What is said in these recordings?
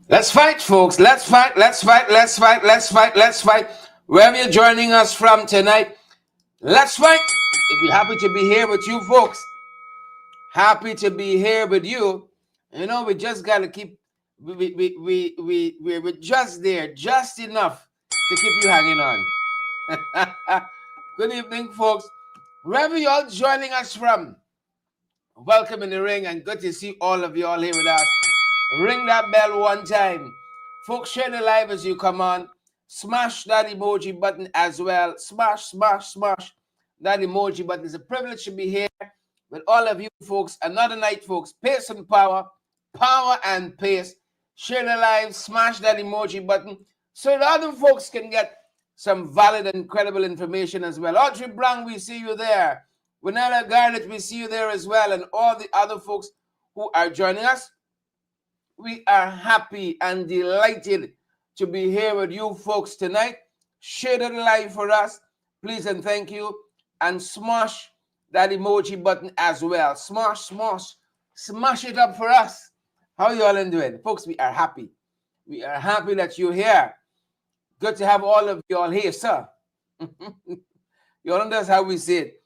Let's fight, folks. Let's fight. Let's fight. Let's fight. Let's fight. Let's fight. Wherever you're joining us from tonight, let's fight. If you're happy to be here with you, folks, happy to be here with you. You know, we just got to keep, we're just there, just enough to keep you hanging on. Good evening, folks. Wherever you're joining us from, welcome in the ring and good to see all of you all here with us. Ring that bell one time. Folks, share the live as you come on. Smash that emoji button as well. Smash, smash, smash that emoji button. It's a privilege to be here with all of you folks. Another night, folks. Pace and power. Power and pace. Share the live. Smash that emoji button so the other folks can get some valid and credible information as well. Audrey Brown, we see you there. Winella Garnett, we see you there as well. And all the other folks who are joining us. We are happy and delighted to be here with you folks tonight. Share the live for us, please and thank you. And smash that emoji button as well. Smash, smash, smash it up for us. How you all doing? Folks, we are happy. We are happy that you're here. Good to have all of you all here, sir. You all understand how we say it.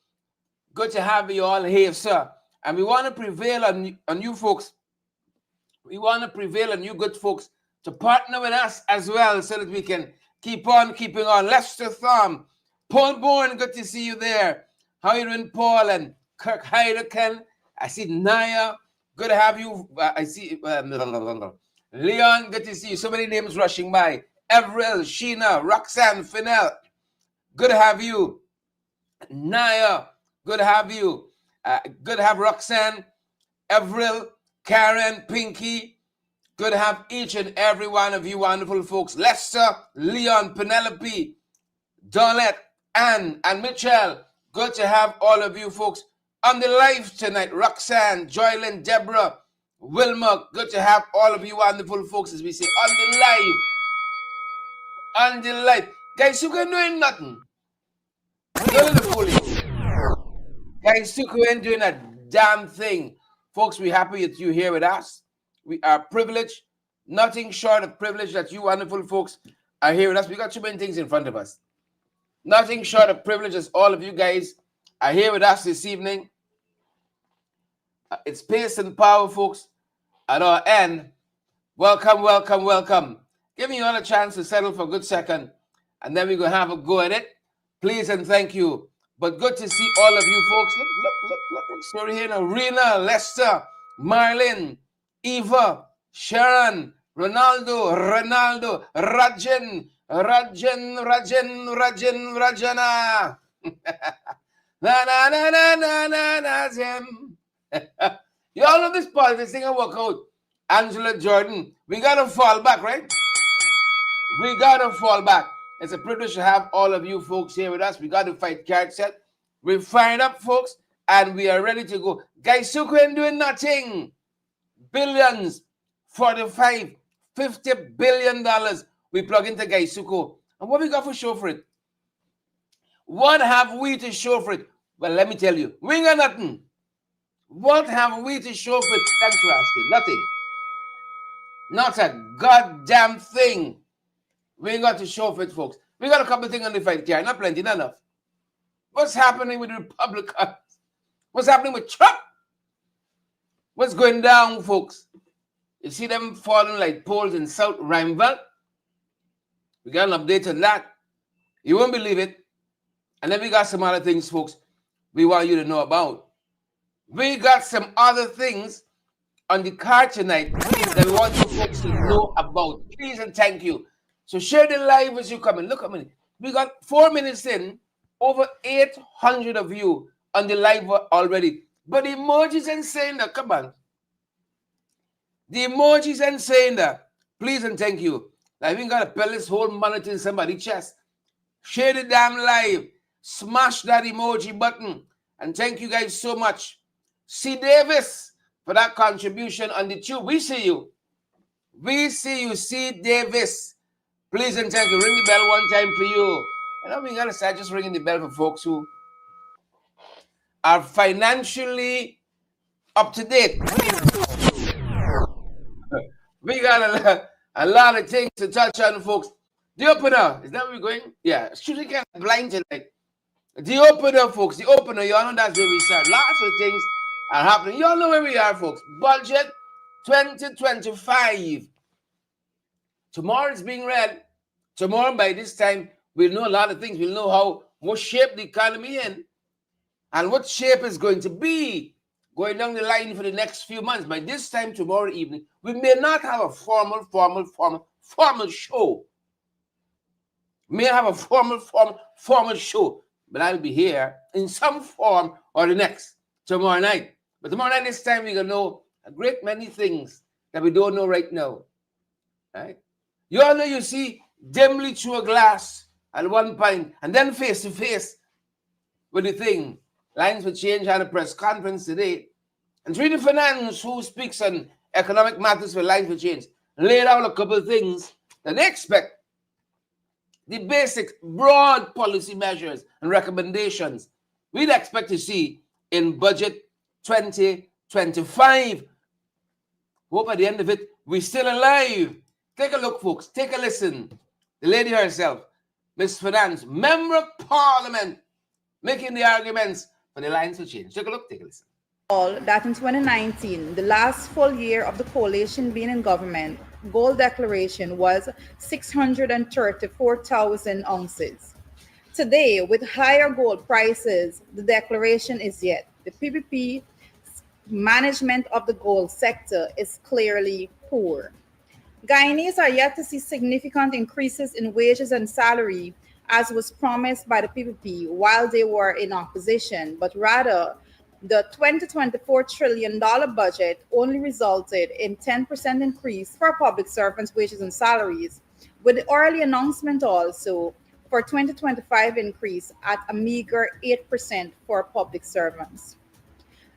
Good to have you all here, sir. And we want to prevail on you folks. We want to prevail on you good folks to partner with us as well so that we can keep on keeping on. Lester Thumb, Paul Bourne, good to see you there. How you doing, Paul? And Kirk Heidecken. I see Naya, good to have you. I see Leon, good to see you. So many names rushing by. Everell, Sheena, Roxanne, Finel, good to have you. Naya, good to have you. Good to have Roxanne, Everell, Karen, Pinky, good to have each and every one of you wonderful folks. Lester, Leon, Penelope, Donette, Anne, and Mitchell. Good to have all of you folks on the live tonight. Roxanne, Joylyn, Deborah, Wilma, good to have all of you wonderful folks, as we say, on the live. On the live. Guys, you can doing nothing. None of the fooling. Guys, you ain't doing a damn thing. Folks, we're happy that you're here with us. We are privileged, nothing short of privilege that you wonderful folks are here with us. We got too many things in front of us. Nothing short of privilege as all of you guys are here with us this evening. It's pace and power, folks, at our end. Welcome, welcome, welcome. Give me all a chance to settle for a good second, and then we're going to have a go at it. Please and thank you. But good to see all of you folks. Look. Sorry here now. Rena, Lester, Marlin, Eva, Sharon, Ronaldo, Rajan, Rajana. You all know this part, this thing I work out. Angela Jordan. We got to fall back, right? We got to fall back. It's a privilege to have all of you folks here with us. We got to fight card set. We're fired up, folks, and we are ready to go. Guys, Suku ain't doing nothing. Billions, 45, $50 billion we plug into Gaisuko. And what we got for show for it? What have we to show for it? Well, let me tell you, we ain't got nothing. What have we to show for it? Thanks for asking. Nothing. Not a goddamn thing. We ain't got to show for it, folks. We got a couple of things on the fight here. Not plenty, not enough. What's happening with the Republicans? What's happening with Trump? What's going down, folks? You see them falling like poles in South Rheinville? We got an update on that. You won't believe it. And then we got some other things, folks, we want you to know about. We got some other things on the card tonight that we want you folks to know about. Please and thank you. So share the live as you come in. Look at me. We got 4 minutes in. Over 800 of you on the live already. But the emojis ain't saying that. Come on. The emojis ain't saying that. Please and thank you. I even got to put this whole monitor in somebody's chest. Share the damn live. Smash that emoji button. And thank you guys so much. C. Davis for that contribution on the tube. We see you. We see you, C. Davis. Please and thank you. Ring the bell one time for you. And I'm going to start just ringing the bell for folks who are financially up to date. We got A lot of things to touch on, folks. The opener, is that where we're going? Yeah, shooting kind of blind tonight. The opener, folks, the opener, you all know that's where we start. Lots of things are happening. You all know where we are, folks. Budget 2025. Tomorrow is being read. Tomorrow, by this time, we'll know a lot of things. We'll know what shape the economy in and what shape is going to be going down the line for the next few months. By this time tomorrow evening, we may not have a formal show. We may have a formal show, but I'll be here in some form or the next tomorrow night. But tomorrow night, this time, we're going to know a great many things that we don't know right now. Right? You all know you see dimly through a glass at one point, and then face to face with the thing. Lines for Change had a press conference today, and Trina Finance, who speaks on economic matters for Lines for Change, laid out a couple of things that they expect, the basic broad policy measures and recommendations we'd expect to see in Budget 2025. Hope at the end of it, we're still alive. Take a look, folks. Take a listen. The lady herself, Ms. Finance, Member of Parliament, making the arguments for the Lines for Change. Take a look, take a listen. That in 2019, the last full year of the coalition being in government, gold declaration was 634,000 ounces. Today, with higher gold prices, the declaration is yet. The PPP management of the gold sector is clearly poor. Guyanese are yet to see significant increases in wages and salary, as was promised by the PPP while they were in opposition, but rather the $20-24 trillion budget only resulted in 10% increase for public servants' wages and salaries, with the early announcement also for 2025 increase at a meager 8% for public servants.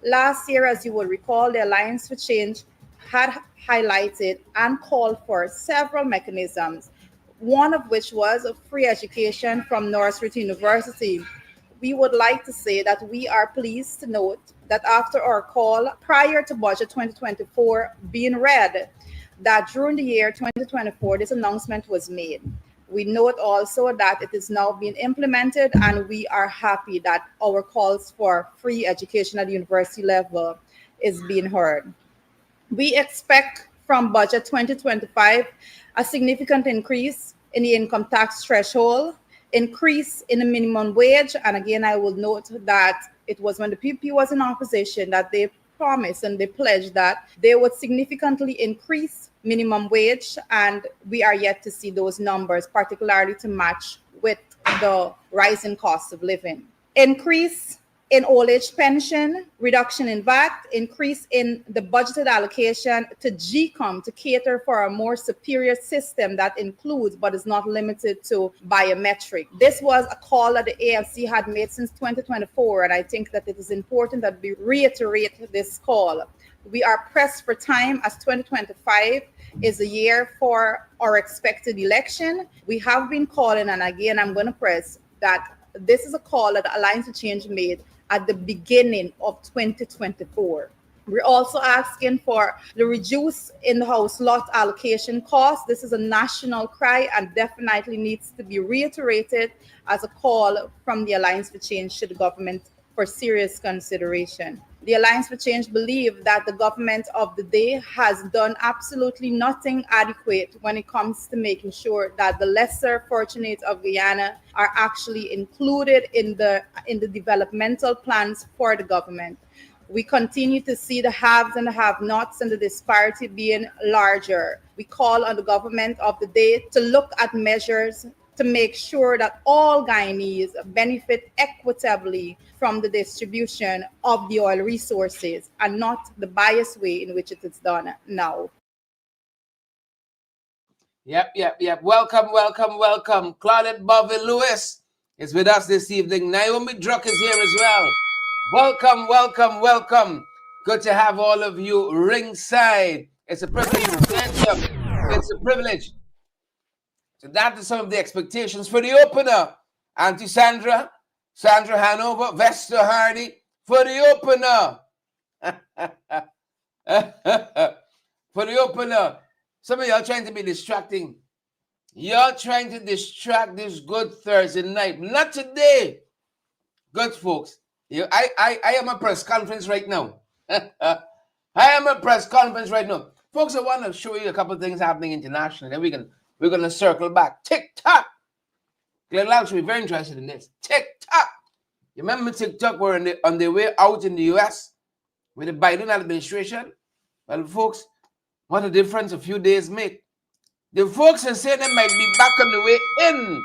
Last year, as you will recall, the Alliance for Change had highlighted and called for several mechanisms, one of which was free education from Northridge University. We would like to say that we are pleased to note that after our call prior to Budget 2024 being read, that during the year 2024, this announcement was made. We note also that it is now being implemented, and we are happy that our calls for free education at the university level is being heard. We expect from Budget 2025 a significant increase in the income tax threshold, increase in the minimum wage. And again, I will note that it was when the PP was in opposition that they promised and they pledged that they would significantly increase minimum wage, and we are yet to see those numbers, particularly to match with the rising cost of living. Increase in old age pension, reduction in VAT, increase in the budgeted allocation to GCOM to cater for a more superior system that includes but is not limited to biometric. This was a call that the AFC had made since 2024, and I think that it is important that we reiterate this call. We are pressed for time as 2025 is a year for our expected election. We have been calling, and again, I'm going to press that this is a call that the Alliance for Change made at the beginning of 2024. We're also asking for the reduce in-house lot allocation cost. This is a national cry and definitely needs to be reiterated as a call from the Alliance for Change to the government for serious consideration. The Alliance for Change believe that the government of the day has done absolutely nothing adequate when it comes to making sure that the lesser fortunate of Guyana are actually included in the developmental plans for the government. We continue to see the haves and the have-nots and the disparity being larger. We call on the government of the day to look at measures to make sure that all Guyanese benefit equitably from the distribution of the oil resources and not the biased way in which it is done now. Yep. Welcome. Claudette Bovey Lewis is with us this evening. Naomi Druck is here as well. Welcome. Good to have all of you ringside. It's a privilege. It's a privilege. So that is some of the expectations for the opener. Auntie Sandra Hanover, Vesta Hardy for the opener. For the opener. Some of y'all trying to be distracting. You're trying to distract this good Thursday night. Not today. Good folks. I am a press conference right now. I am a press conference right now. Folks, I want to show you a couple of things happening internationally. Then we're gonna circle back. TikTok. Glenn Lau should be very interested in this. TikTok. You remember TikTok were on their way out in the US with the Biden administration? Well, folks, what a difference a few days make. The folks are saying they might be back on the way in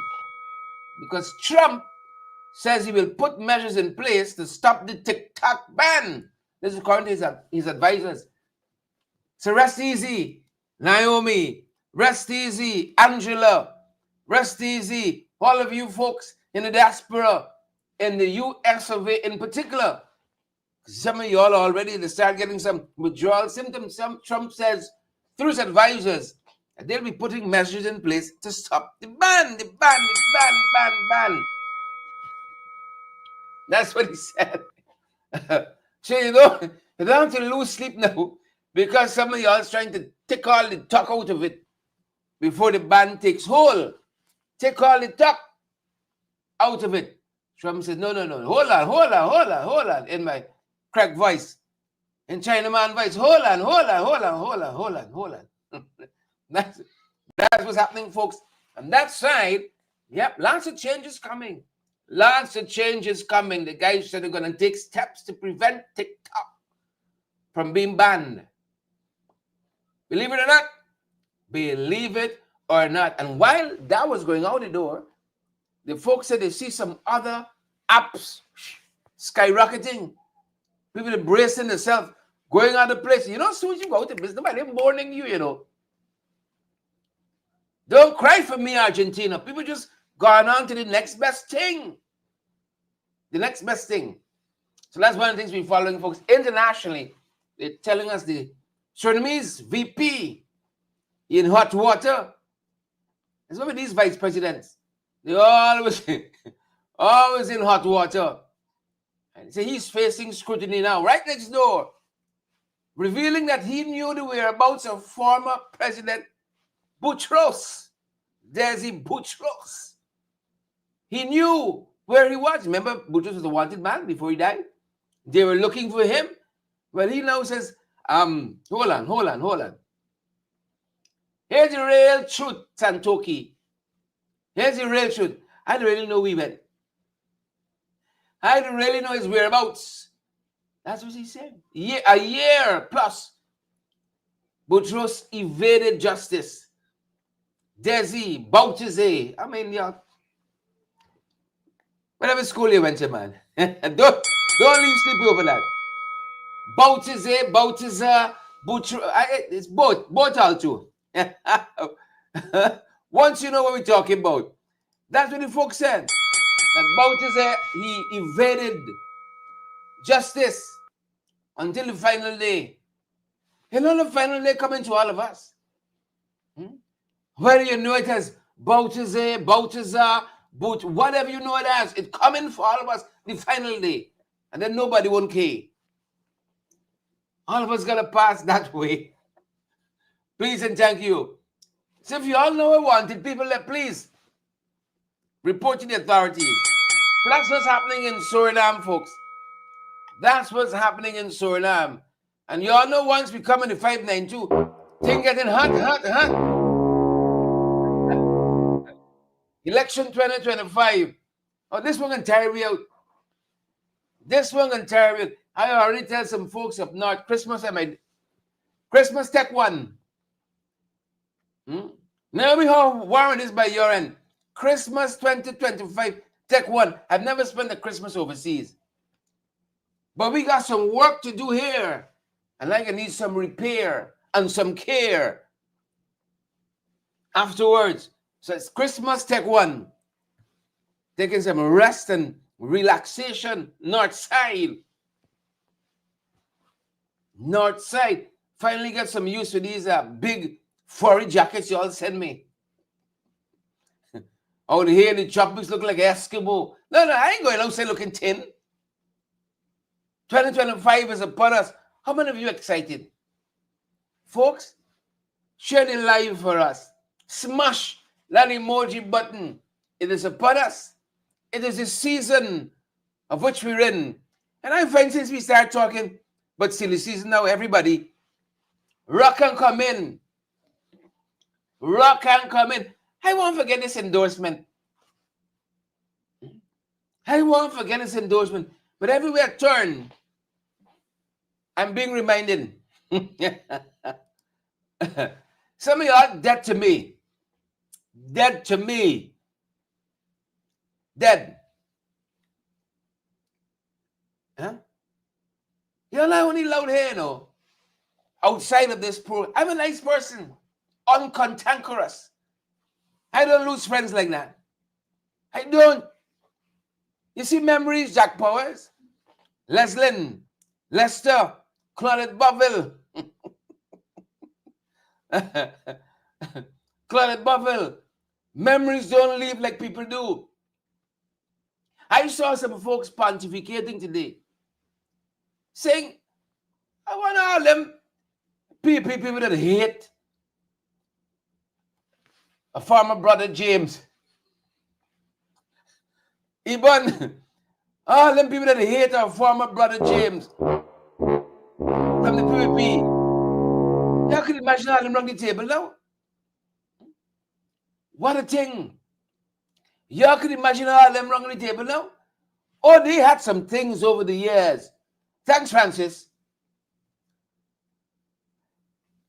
because Trump says he will put measures in place to stop the TikTok ban. This is according to his advisors. So rest easy, Naomi. Rest easy, Angela. Rest easy, all of you folks in the diaspora, in the US of A in particular. Some of y'all already they start getting some withdrawal symptoms. Some Trump says through his advisors that they'll be putting measures in place to stop the ban. That's what he said. So you don't have to lose sleep now because some of y'all is trying to take all the talk out of it before the ban takes hold. Take all the talk out of it. Trump said, no. Hold on. In my cracked voice. In Chinaman voice. Hold on. That's what's happening, folks. On that side, yep, lots of changes coming. Lots of changes coming. The guys said they're going to take steps to prevent TikTok from being banned. Believe it or not. Believe it or not. And while that was going out the door, the folks said they see some other apps skyrocketing. People embracing themselves, going out of place. You know, as soon as you go out of business, nobody mourning you, you know. Don't cry for me, Argentina. People just gone on to the next best thing. The next best thing. So that's one of the things we're following, folks. Internationally, they're telling us the Surinamese VP in hot water. It's one of these vice presidents. They always in hot water. And so he's facing scrutiny now, right next door, revealing that he knew the whereabouts of former President Boutros, Desi Boutros. He knew where he was. Remember, Boutros was a wanted man before he died. They were looking for him. Well, he now says, hold on. Here's the real truth, Santoki. Here's the real truth. I don't really know where he went. I don't really know his whereabouts. That's what he said. A year plus, Boutros evaded justice. Desi, Boutese. I mean, yeah. Whatever school you went to, man. don't leave sleepy over that. Boutese, Boutesa, Boutros. It's both all two. Once you know what we're talking about. That's what the folks said. That Boutese, he evaded justice until the final day. You know the final day coming to all of us. Whether you know it as Boutese, Boutesa, whatever you know it as, it's coming for all of us the final day. And then nobody won't care. All of us got to pass that way. Please and thank you. So if you all know I wanted people that please report to the authorities. So that's what's happening in Suriname, folks. That's what's happening in Suriname. And you all know once we come in the 592, things getting hot. Election 2025. Oh, this one can tire me out. I already tell some folks up north, Christmas Tech 1. Now we have warrant this by your end. Christmas 2025 Tech 1. I've never spent a Christmas overseas. But we got some work to do here. And I need some repair and some care afterwards. So it's Christmas Tech 1. Taking some rest and relaxation. North side. Finally get some use to these big furry jackets you all send me. Out here, the tropics look like Eskimo. No, I ain't going outside looking tin. 2025 is upon us. How many of you excited? Folks, Share the live for us. Smash that emoji button. It is upon us. It is a season of which we're in. And I find since we start talking, but silly season now, everybody, rock and come in. Rock and come in. I won't forget this endorsement. I won't forget this endorsement. But everywhere I turn, I'm being reminded. Some of y'all dead to me. Dead to me. Dead. Huh? You're not only loud here, no. Outside of this program, I'm a nice person. Uncantankerous. I don't lose friends like that. I don't. You see memories, Jack Powers, Leslin, Lester, Claudette Boville. Claudette Boville. Memories don't leave like people do. I saw some folks pontificating today, saying, I want all them people that hate a former brother James. Even all them people that hate our former brother James from the PvP. You could imagine all them around the table now. What a thing. You could imagine all them around the table now. Oh, they had some things over the years. Thanks, Francis.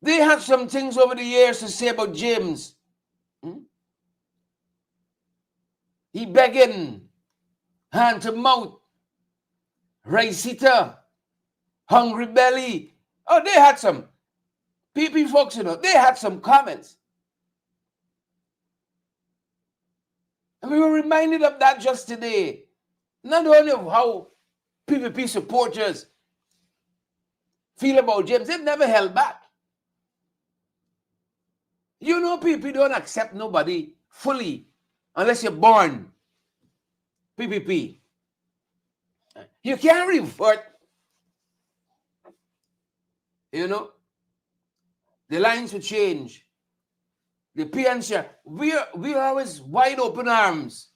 They had some things over the years to say about James. He begging, hand to mouth, rice eater, hungry belly. Oh, they had some. PP folks, you know, they had some comments. And we were reminded of that just today. Not only of how PPP supporters feel about James, they've never held back. You know, PPP don't accept nobody fully unless you're born PPP. You can't revert. You know, the lines will change. The PNC, we're always wide open arms.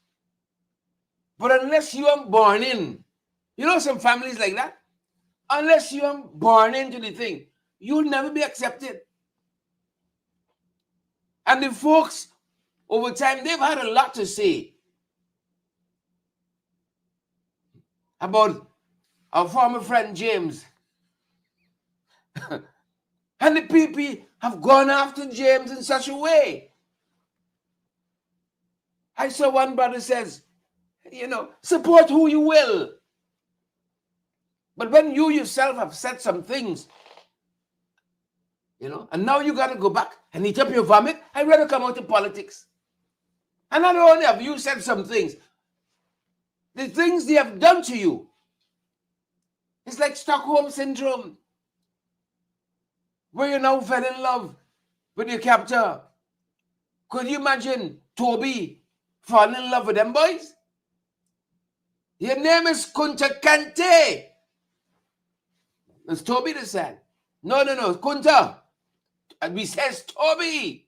But unless you are born in, you know some families like that? Unless you are born into the thing, you'll never be accepted. And the folks, over time, they've had a lot to say about our former friend James. And the PP have gone after James in such a way. I saw one brother says, you know, support who you will. But when you yourself have said some things, you know, and now you got to go back and eat up your vomit, I'd rather come out of politics. And not only have you said some things, the things they have done to you, it's like Stockholm Syndrome, where you now fell in love with your captor. Could you imagine Toby falling in love with them boys? Your name is Kunta Kante. It's Toby that said. No, Kunta. And we says Toby.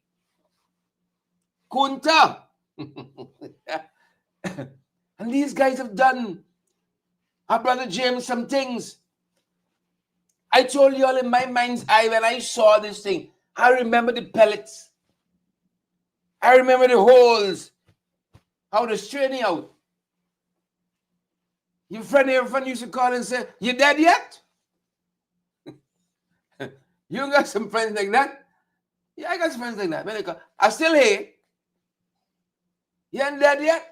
Kunta. And these guys have done our brother James some things. I told you all in my mind's eye when I saw this thing, I remember the pellets. I remember the holes. How they're straining out. Your friend used to call and say, you dead yet? You got some friends like that? Yeah, I got some friends like that. When they call, I'm still here. You ain't dead yet?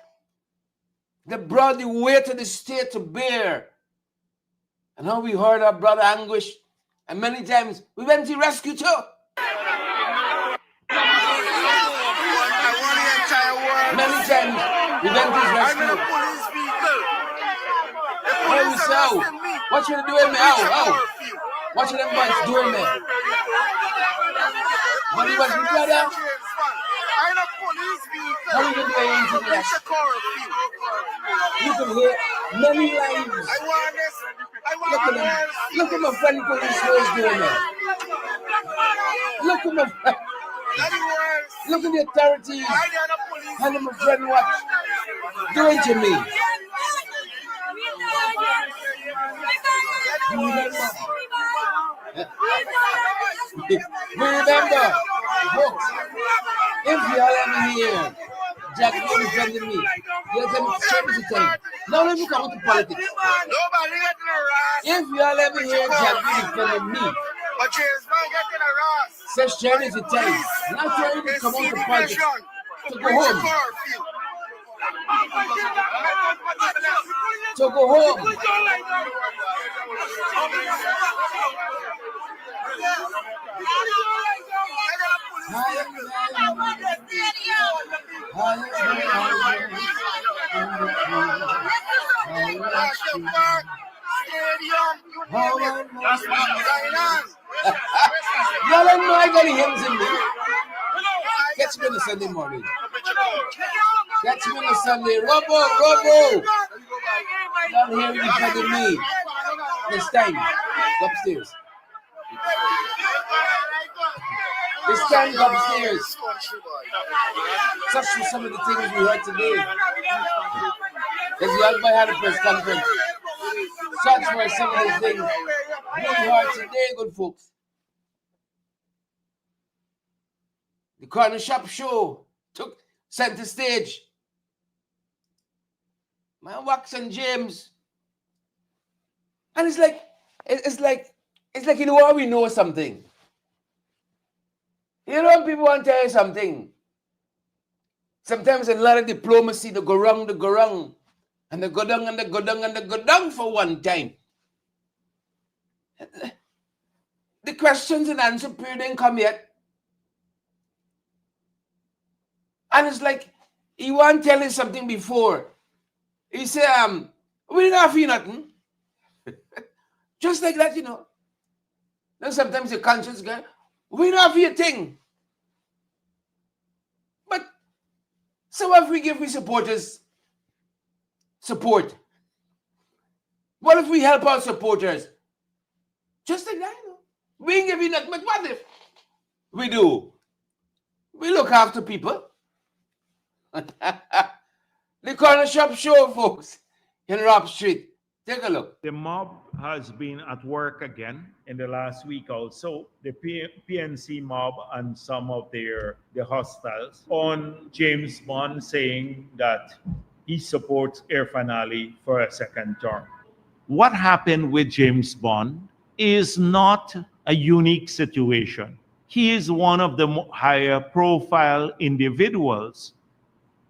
They brought the weight of the state to bear. And how we heard our brother Anguish. And many times we went to rescue too. Many times we went to rescue. Oh, so what you doing, me? Oh. What you them boys doing, me? What you was with brother? How you doing to the rest? You can hear many lives. Look at them. Look at my friend police was doing that. Look at my friend. Look at the authorities and my friend what doing to me. Remember, folks, if y'all ever hear Jagdeo defending me, you'll tell me straight to tell me. Now let me come to politics. If y'all ever hear Jagdeo defending me, say straight to tell me. Not trying to come out to politics to go home. To go home. Y'all don't know I got hymns in me. Catch me on a Sunday morning. Catch me on a Sunday. Robo. Y'all here defending me. It's time. Go upstairs. It's time to go upstairs. Such were some of the things we heard today. As the Alba had a press conference. Such were some of the things we heard today, good folks. The corner shop show took center stage. Man, Wax and James. And it's like you know what, we know something. You know when people want to tell you something. Sometimes a lot of diplomacy, they go wrong, and they go down for one time. The questions and answer period didn't come yet. And it's like, he want to tell you something before. He say, we didn't have you nothing. Just like that, you know. Then sometimes your conscience goes, we don't have your thing. But, so if we give we supporters support? What if we help our supporters? Just like that, you know. We ain't giving nothing, but what if we do? We look after people. The corner shop show, folks, in Rob Street. Take a look. The mob has been at work again in the last week also. The PNC mob and some of the hostiles on James Bond saying that he supports Irfan Ali for a second term. What happened with James Bond is not a unique situation. He is one of the higher profile individuals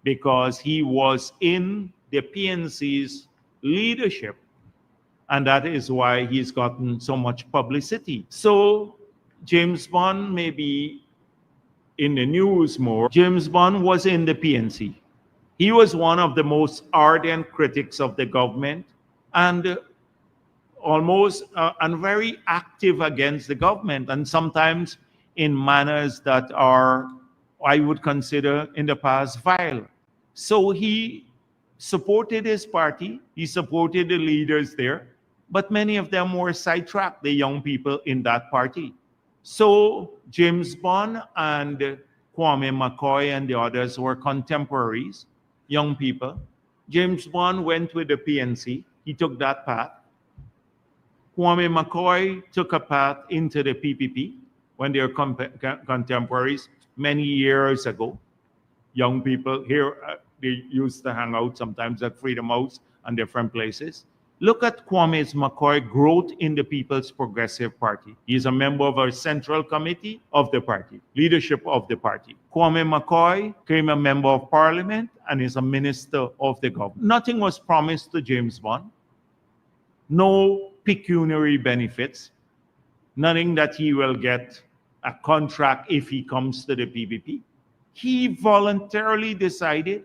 because he was in the PNC's leadership. And that is why he's gotten so much publicity. So James Bond may be in the news more. James Bond was in the PNC. He was one of the most ardent critics of the government and almost and very active against the government, and sometimes in manners that are, I would consider in the past, vile. So he supported his party, he supported the leaders there, but many of them were sidetracked, the young people in that party. So James Bond and Kwame McCoy and the others were contemporaries, young people. James Bond went with the PNC, he took that path. Kwame McCoy took a path into the PPP when they were contemporaries many years ago. Young people here, they used to hang out sometimes at Freedom House and different places. Look at Kwame McCoy's growth in the People's Progressive Party. He's a member of our central committee of the party, leadership of the party. Kwame McCoy became a member of parliament and is a minister of the government. Nothing was promised to James Bond. No pecuniary benefits. Nothing that he will get a contract if he comes to the PPP. He voluntarily decided,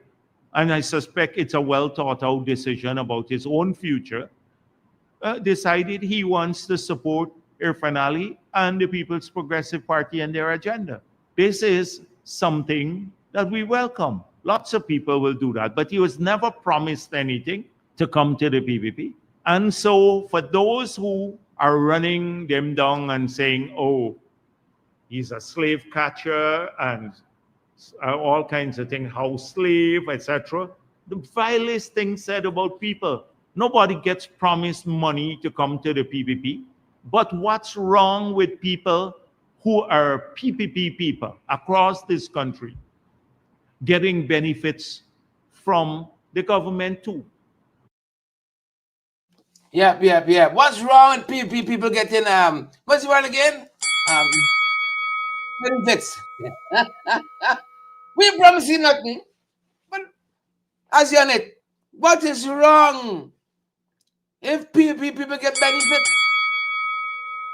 and I suspect it's a well thought out decision about his own future, decided he wants to support Irfan Ali and the People's Progressive Party and their agenda. This is something that we welcome. Lots of people will do that, but he was never promised anything to come to the PPP. And so for those who are running them down and saying, oh, he's a slave catcher and all kinds of things, house slave, etc. The vilest thing said about people. Nobody gets promised money to come to the PPP. But what's wrong with people who are PPP people across this country getting benefits from the government too? Yeah. What's wrong with people getting what's the word again? Benefits. We promise you nothing, but as you on it, what is wrong? If people get benefits,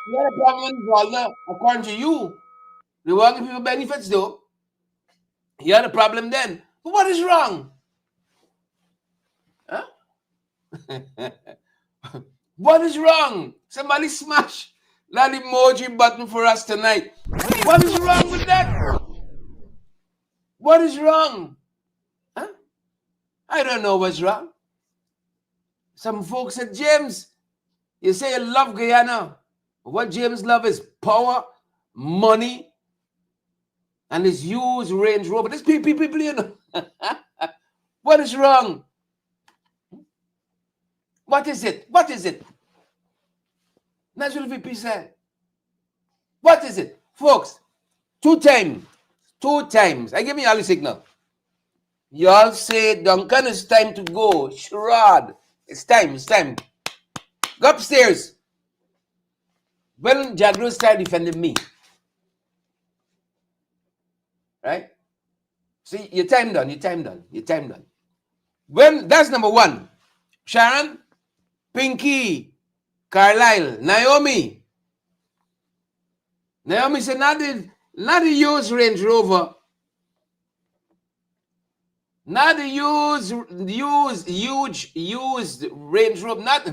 you got a problem involved, according to you. The want give people benefits though. You had a problem then. But what is wrong? Huh? What is wrong? Somebody smash that emoji button for us tonight. What is wrong with that? What is wrong? Huh? I don't know what's wrong. Some folks said, James, you say you love Guyana. What James love is power, money, and his used Range Rover. This people, you know. What is wrong? What is it? What is it? National VP said. What is it? Folks, two times. I give me all the signal. Y'all say, Duncan, it's time to go. Sherod, it's time. Go upstairs. When Jagdeo started defending me. Right? See, your time done. When, that's number one. Sharon, Pinky, Carlisle, Naomi. Naomi said, not the used Range Rover. Not the used Range Rover. Not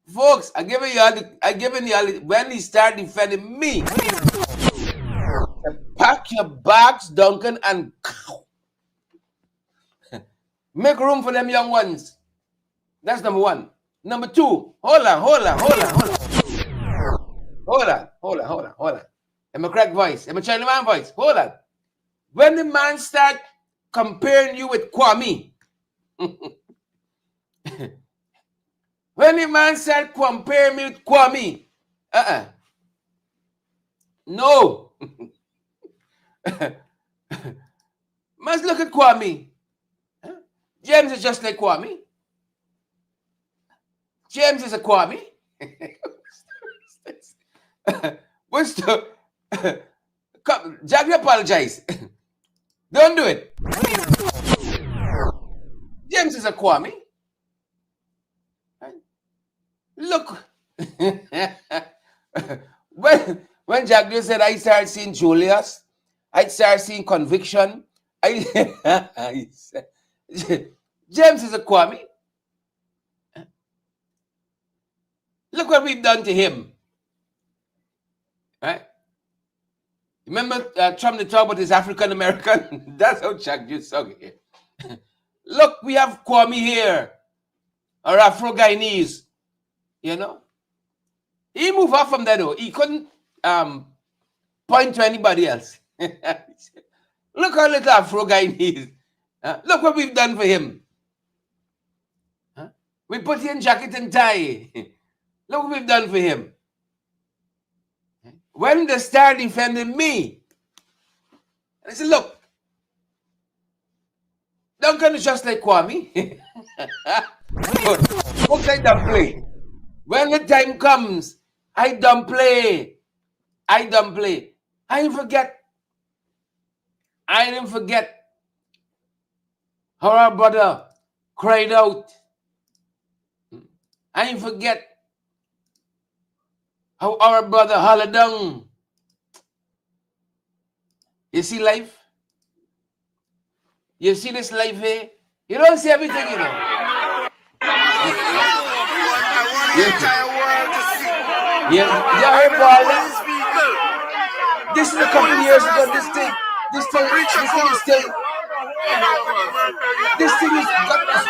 folks, I giving y'all when he started defending me. Pack your bags, Duncan, and make room for them young ones. That's number one. Number two, hold on. I'm a crack voice. I'm a China man voice. Hold on. When the man start comparing you with Kwame, when the man start comparing me with Kwame, no. Must look at Kwame. James is just like Kwame. James is a Kwame. What's the Jagdeo apologize. Don't do it. James is a Kwame. Look. when Jagdeo said I started seeing Julius, I started seeing conviction. James is a Kwame. Look what we've done to him. Right? Remember Trump to talk about his African American? That's how Jagdeo saw it. Look, we have Kwame here. Or Afro Guyanese. You know? He moved off from that though. He couldn't point to anybody else. Look how little Afro Guyanese. Look what we've done for him. We put him in jacket and tie. Look what we've done for him. When they start defending me, I said, look, Duncan is just like Kwame. But folks, I don't play. When the time comes, I don't play. I didn't forget how our brother cried out. I didn't forget how our brother hollered down. You see life? You see this life here? You don't see everything, you know. You heard Paul? This is a couple of years ago. This thing is still. This thing is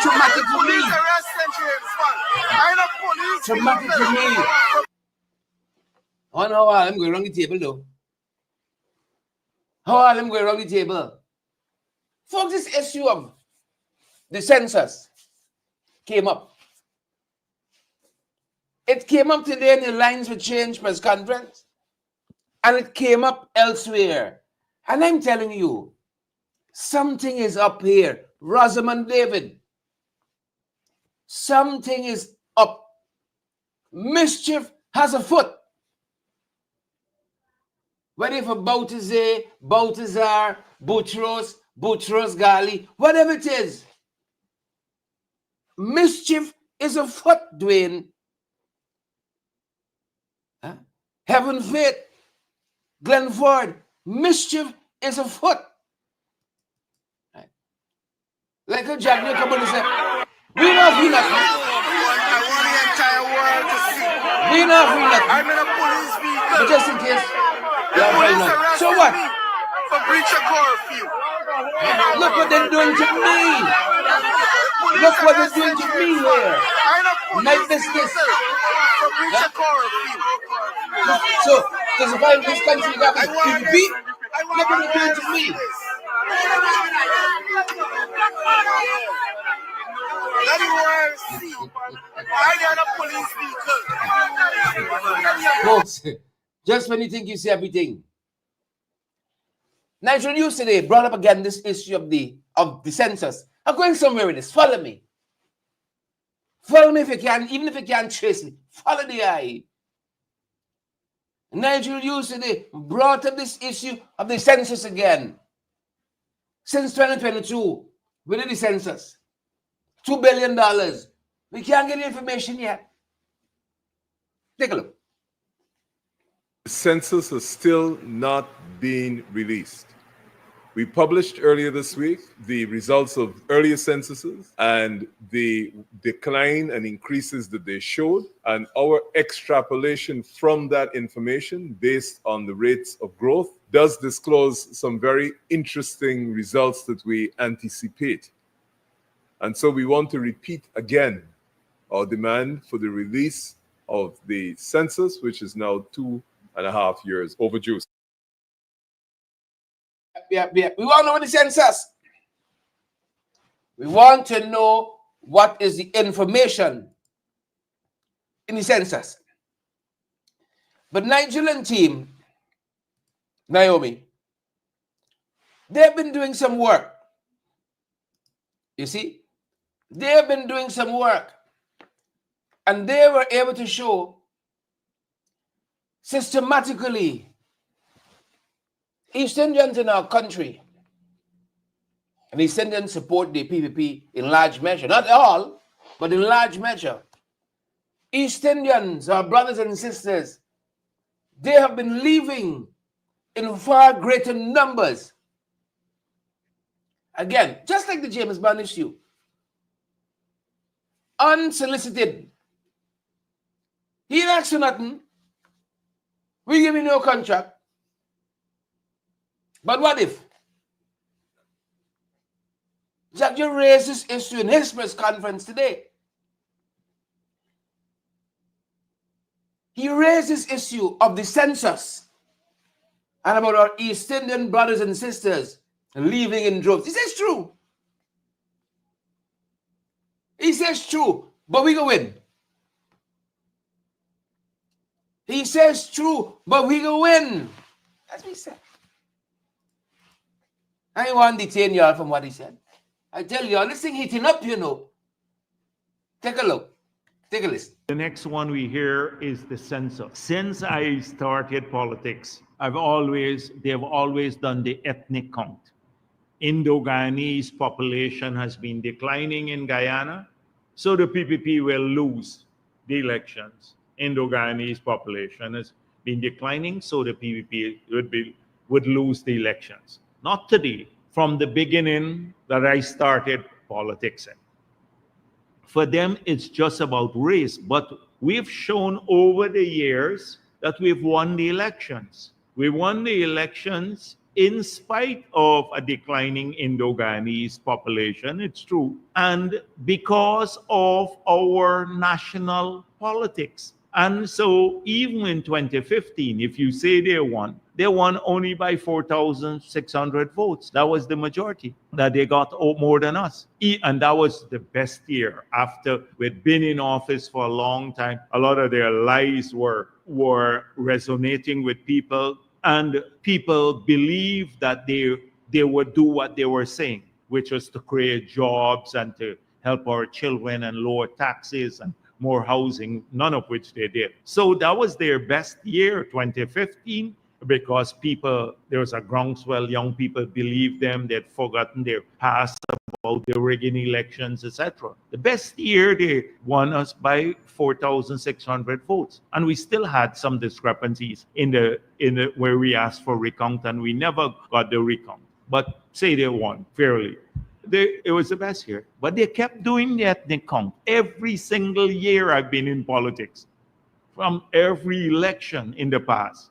traumatic for me. Traumatic for me. On how I'm going around the table though. How I'm going around the table. Folks, this issue of the census came up. It came up today in the Lines for Change press conference. And it came up elsewhere. And I'm telling you, something is up here. Rosamond David. Something is up. Mischief has afoot. Whether for Baltazar, Boutros Ghali, whatever it is. Mischief is afoot, Dwayne. Huh? Heaven Faith, Glenford, mischief is afoot. Right. Like a Jagdeo come on and say, we not feel that. I want the entire world to see. We not feel that. I'm in a police vehicle. But just in case. The police arrested So what? me for breach of curfew. Look what they're doing to me. Look what they're doing to me here. My business. For breach of curfew. So, to survive this country, you got to be. Look what they're doing to me. Let the world see. Why they're the police vehicle. Folks, just when you think you see everything. Nigel News today brought up again this issue of the census. I'm going somewhere with this. Follow me. Follow me if you can, even if you can't trace me. Follow the eye. Nigel News today brought up this issue of the census again. Since 2022, we did the census. $2 billion. We can't get the information yet. Take a look. The census is still not being released. We published earlier this week the results of earlier censuses and the decline and increases that they showed, and our extrapolation from that information based on the rates of growth does disclose some very interesting results that we anticipate. And so we want to repeat again our demand for the release of the census, which is now 2.5 years overdue. Yeah. We want to know the census. We want to know what is the information in the census. But Nigel and team, Naomi, they've been doing some work. You see? They have been doing some work. And they were able to show systematically East Indians in our country, and East Indians support the PPP in large measure. Not all, but in large measure. East Indians, our brothers and sisters, they have been leaving in far greater numbers. Again, just like the James Bond issue, unsolicited. He didn't ask you nothing. We give you no contract. But what if Jagdeo raised this issue in his press conference today? He raised this issue of the census and about our East Indian brothers and sisters leaving in droves. He says true. He says true, but we go win. He says true, but we go win. That's what he said. I want to detain y'all from what he said. I tell y'all, this thing hitting up, you know. Take a look. Take a listen. The next one we hear is the census. Since I started politics, they have always done the ethnic count. Indo-Guyanese population has been declining in Guyana, so the PPP will lose the elections. Indo-Guyanese population has been declining, so the PPP would lose the elections. Not today, from the beginning that I started politics. For them, it's just about race, but we've shown over the years that we've won the elections. We won the elections in spite of a declining Indo-Guyanese population, it's true, and because of our national politics. And so even in 2015, if you say they won only by 4,600 votes. That was the majority, that they got more than us. And that was the best year after we'd been in office for a long time. A lot of their lies were resonating with people, and people believed that they would do what they were saying, which was to create jobs and to help our children and lower taxes and more housing, none of which they did. So that was their best year, 2015, because there was a groundswell, young people believed them, they'd forgotten their past about the rigging elections, etc. The best year, they won us by 4,600 votes. And we still had some discrepancies in the where we asked for recount, and we never got the recount. But say they won fairly. It was the best year. But they kept doing the ethnic count. Every single year I've been in politics, from every election in the past,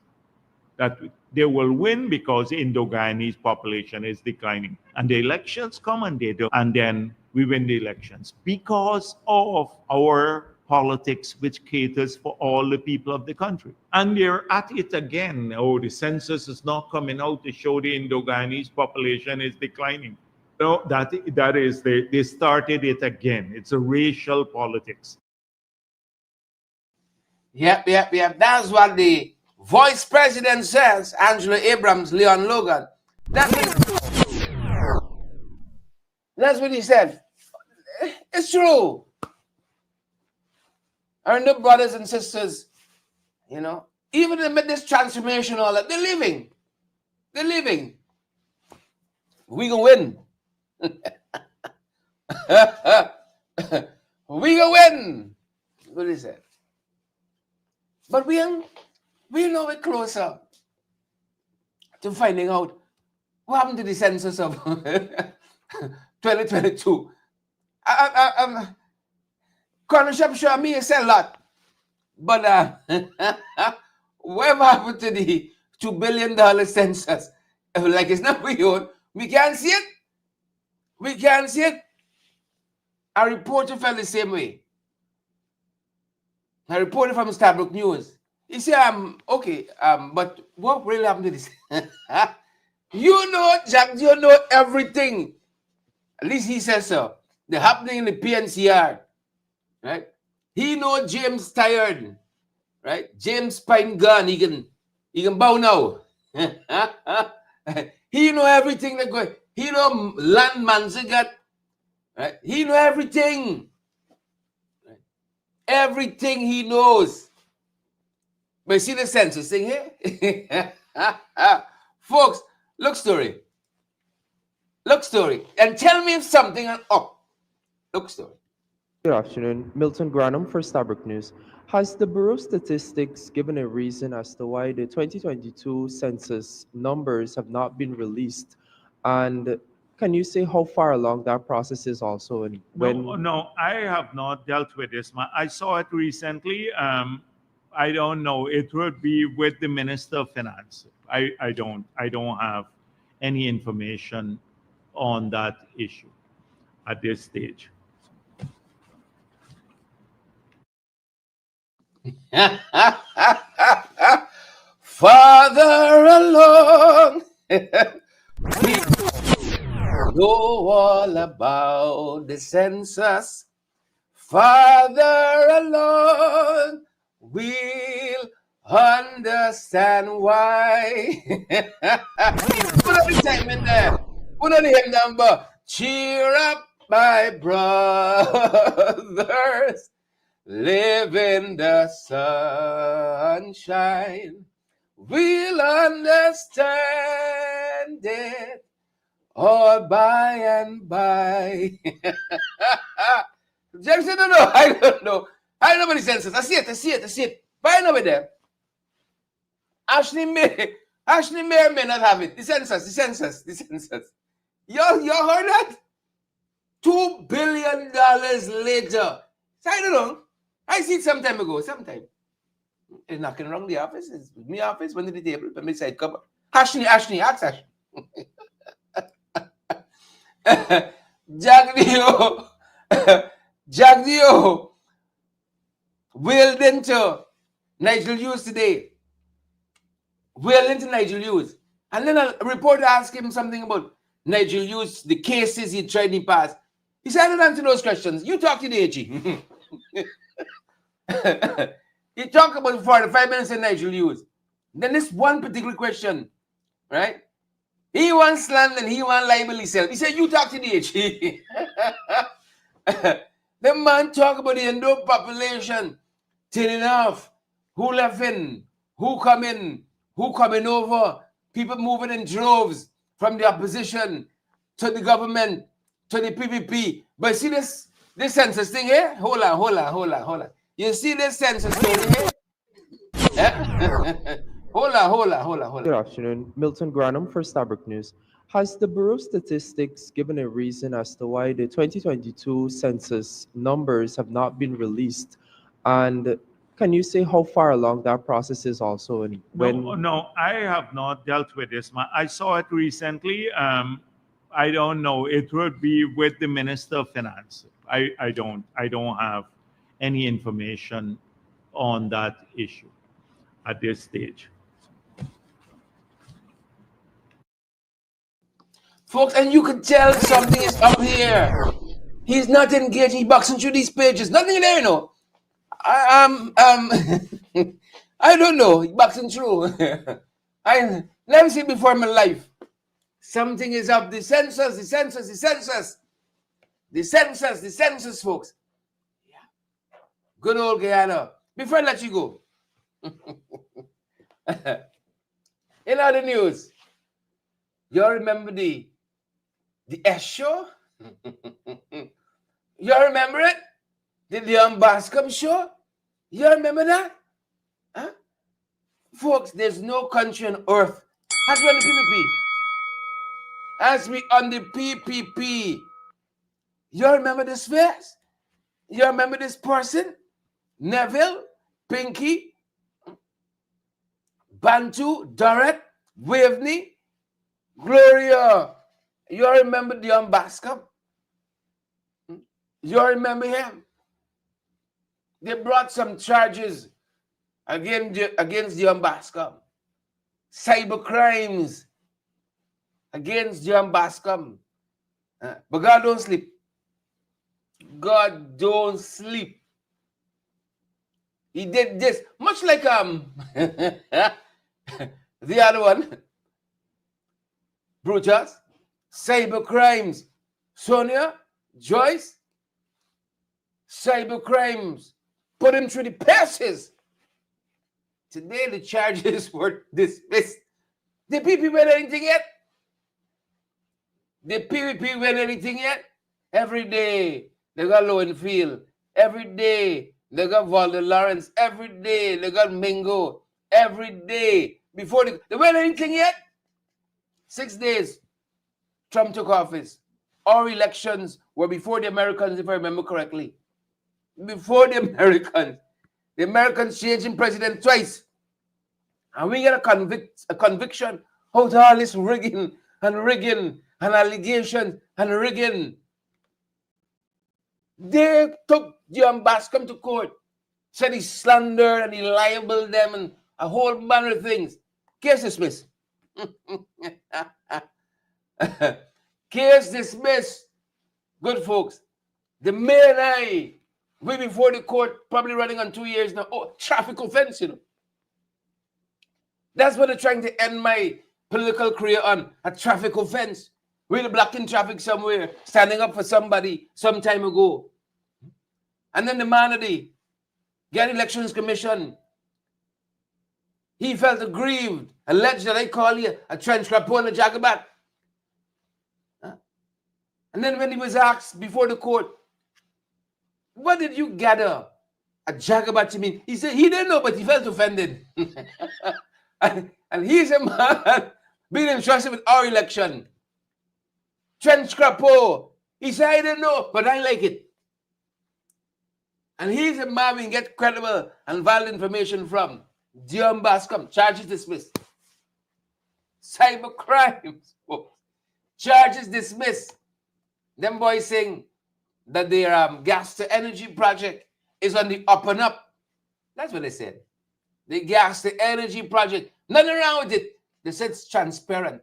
that they will win because Indo-Guyanese population is declining. And the elections come and they do. And then we win the elections because of our politics, which caters for all the people of the country. And they're at it again. Oh, the census is not coming out to show the Indo-Guyanese population is declining. No, that is, they started it again. It's a racial politics. Yep. That's what the Vice President says, Angela Abrams, Leon Logan. That's what he said. It's true. And the brothers and sisters, even amid this transformation, all that, they're living. We gonna win. We gonna win. What he said. But we know we're closer to finding out what happened to the census of 2022. Colonel Shepshaw, me say a lot, but whatever happened to the $2 billion census? Like it's not we own. We can't see it. A reporter felt the same way. A reporter from Stabrook News. He said, but what really happened to this? Jagdeo know everything. At least he says so. The happening in the PNCR. Right? He know James tired. Right? James Pine gun. He can bow now. He know everything that going. He know land Manzigat. Right? He know everything. Right? Everything he knows. But see the census thing here? Folks, look story. And tell me if something is up. Look story. Good afternoon. Milton Granum for Stabrook News. Has the Bureau of Statistics given a reason as to why the 2022 census numbers have not been released? And can you say how far along that process is also? And when? No, I have not dealt with this. I saw it recently. I don't know. It would be with the Minister of Finance. I don't have any information on that issue at this stage. Farther along, we know all about the census. Farther along, we'll understand why. Put on the time in there. Put on the hymn number. Cheer up, my brothers. Live in the sunshine. We'll understand it all by and by. Jackson, I don't know. I don't know about the census. I see it. But I know with them. Ashley may not have it. The census. Y'all heard that? $2 billion later. So I don't know. I see it some time ago. It's knocking around the office. It's my office, went to the table, put my side cover. Ashley, ask Ashley. Jagdeo willed into Nigel Hughes today. Whale into Nigel Hughes. And then a reporter asked him something about Nigel Hughes, the cases he tried in the past. He said, I don't answer those questions. You talk to the AG. He talked about 45 minutes in Nigel Hughes. Then this one particular question, right? He wants slander and he wants libel himself. He said, you talk to the AG. The man talk about the Indo population turning off. Who left in? Who coming over? People moving in droves from the opposition to the government to the PPP. But see this census thing here? Hold on. You see this census thing here? Yeah? Hold on. Good afternoon. Milton Granum for Starbuck News. Has the Bureau of Statistics given a reason as to why the 2022 census numbers have not been released? And can you say how far along that process is also? And when? No, I have not dealt with this. I saw it recently. I don't know. It would be with the Minister of Finance. I don't have any information on that issue at this stage. Folks, and you could tell something is up here. He's not engaged. He's boxing through these pages. Nothing there, you know. I don't know. He's boxing through. I never seen before in my life. Something is up. The census, folks. Yeah. Good old Guyana. Before I let you go. In other news, you all remember the S show? You all remember it? The Leon Bascom show? You all remember that? Huh? Folks, there's no country on earth. Has me on the PPP. Has me on the PPP. You all remember this face? You all remember this person? Neville, Pinky, Bantu, Dorrit, Waveney, Gloria. You all remember Leon Bascom? You all remember him? They brought some charges against Leon Bascom. Cybercrimes against Leon Bascom. But God don't sleep. God don't sleep. He did this, much like the other one, Brutus, Cybercrimes, Sonia, Joyce, Cybercrimes, put him through the passes. Today the charges were dismissed. The PPP win anything yet? The PPP win anything yet? Every day they got Lowenfield. Every day they got Valder Lawrence. Every day they got Mingo. Every day before they win anything yet? 6 days Trump took office. Our elections were before the Americans, if I remember correctly. Before the Americans changing president twice. And we get a conviction out of all this rigging and allegations and rigging. They took John Bascom to court, said he slandered and he libeled them and a whole bunch of things. Case dismissed. Case dismissed. Good folks. The mayor and I, way before the court, probably running on 2 years now. Oh, traffic offense, you know. That's what they're trying to end my political career on, a traffic offense. We're blocking traffic somewhere, standing up for somebody some time ago. And then the man of the Guyana Elections Commission, he felt aggrieved, alleged that I call you a trench crapo and a jagabat. And then when he was asked before the court, what did you gather a jagabat to mean? He said he didn't know, but he felt offended. and he's a man being entrusted with our election. Trench crapo. He said, I didn't know, but I like it. And he's a man we can get credible and valid information from. Dion Bascom, charges dismissed. Cybercrimes, charges dismissed. Them boys saying that their gas to energy project is on the up and up. That's what they said. the gas, the energy project. Nothing wrong with it. They said it's transparent.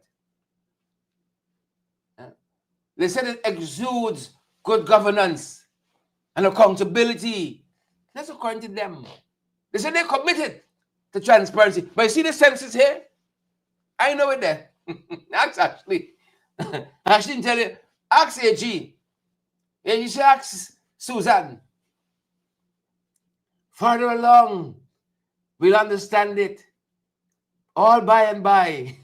They said it exudes good governance and accountability. That's according to them. They said they're committed to transparency. But you see the census here? I know it there. That's actually, I shouldn't tell you. Ask AG. Yeah, you should ask Susan. Further along, we'll understand it. All by and by.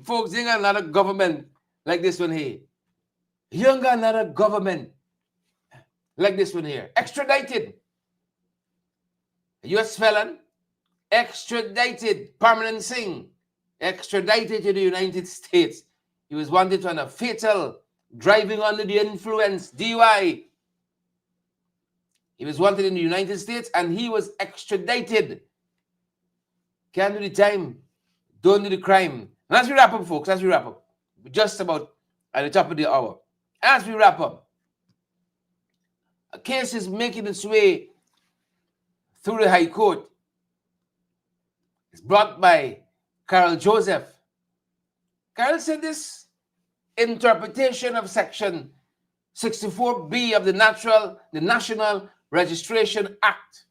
Folks, you ain't got another government like this one here. You ain't got another government like this one here. Extradited. U.S. felon. Extradited. Permanent Singh. Extradited to the United States. He was wanted on a fatal driving under the influence, DUI. He was wanted in the United States and he was extradited. Can't do the time. Don't do the crime. And as we wrap up, folks, as we wrap up, we're just about at the top of the hour. As we wrap up, a case is making its way through the High Court. It's brought by Carol Joseph. Carol said this interpretation of Section 64B of the National Registration Act,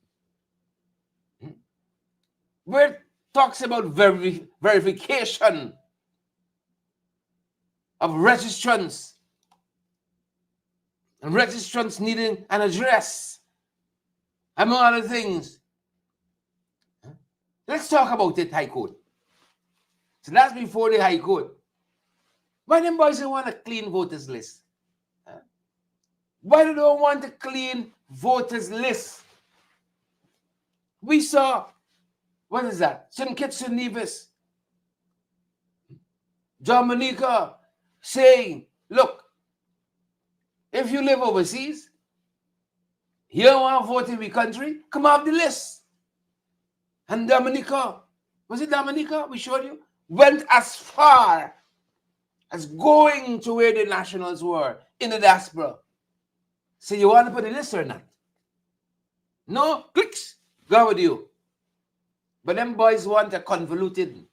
where it talks about verification of registrants and registrants needing an address, among other things. Let's talk about it, High Court. So that's before the High Court. Why them boys don't want a clean voters list? Why do they don't want a clean voters list? We saw, what is that? St. Kitts and Nevis, Dominica saying, look, if you live overseas, you don't want to vote in the country, come off the list. And Dominica, was it Dominica we showed you? Went as far as going to where the nationals were in the diaspora. So you want to put a list or not? No? Clicks. Go with you. But them boys want a convoluted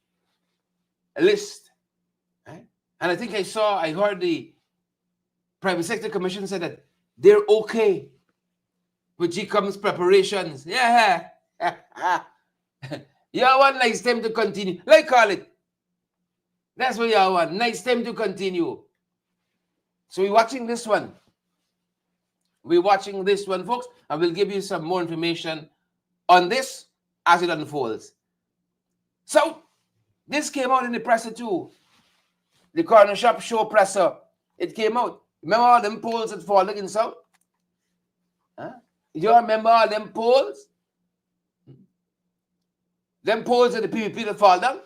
list. Right? And I think I heard the Private Sector Commission said that they're okay with GCOM's preparations. Yeah. Y'all want nice time to continue. Like call it. That's what y'all want. Nice time to continue. So we're watching this one. We're watching this one, folks, and we'll give you some more information on this as it unfolds. So, this came out in the presser too. The Corner Shop Show presser. It came out. Remember all them polls that falling in South? Huh? You remember all them polls? Them polls of the PVP that fall down?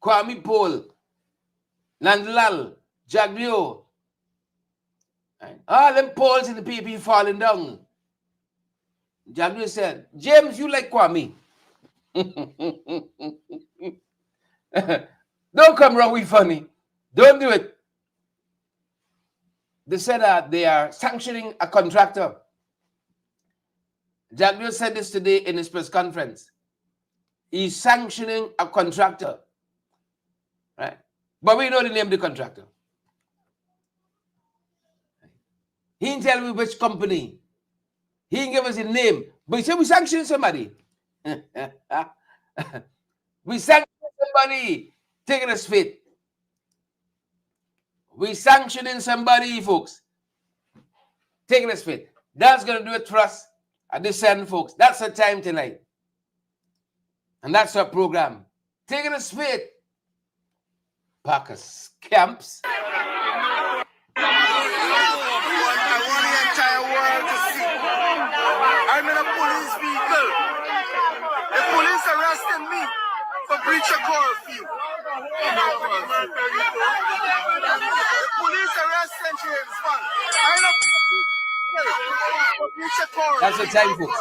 Kwame Poll, Nandlal, Jagdeo. Right? All them polls in the PVP falling down. Jagdeo said, James, you like Kwame. Don't come wrong with funny. Don't do it. They said that they are sanctioning a contractor. Jagdeo said this today in his press conference. He's sanctioning a contractor. Right? But we know the name of the contractor. He didn't tell me which company. He didn't give us a name. But he said we sanctioning somebody. We sanctioning somebody taking us fit. We sanctioning somebody, folks. Taking us fit. That's going to do it for us at this end, folks. That's our time tonight. And that's our program. Taking us fit. Packers camps. I want the entire world to see. I'm in a police vehicle. The police arrested me for breach of curfew. The police arrested James Bond. I'm in a for breach of curfew. That's the time, folks.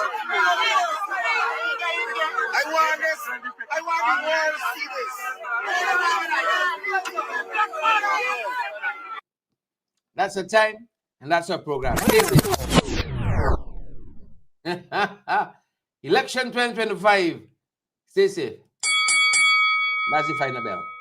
I want this. I want the world to see this. That's the time, and that's our program. Stay safe. Election 2025. Stay safe. That's the final bell.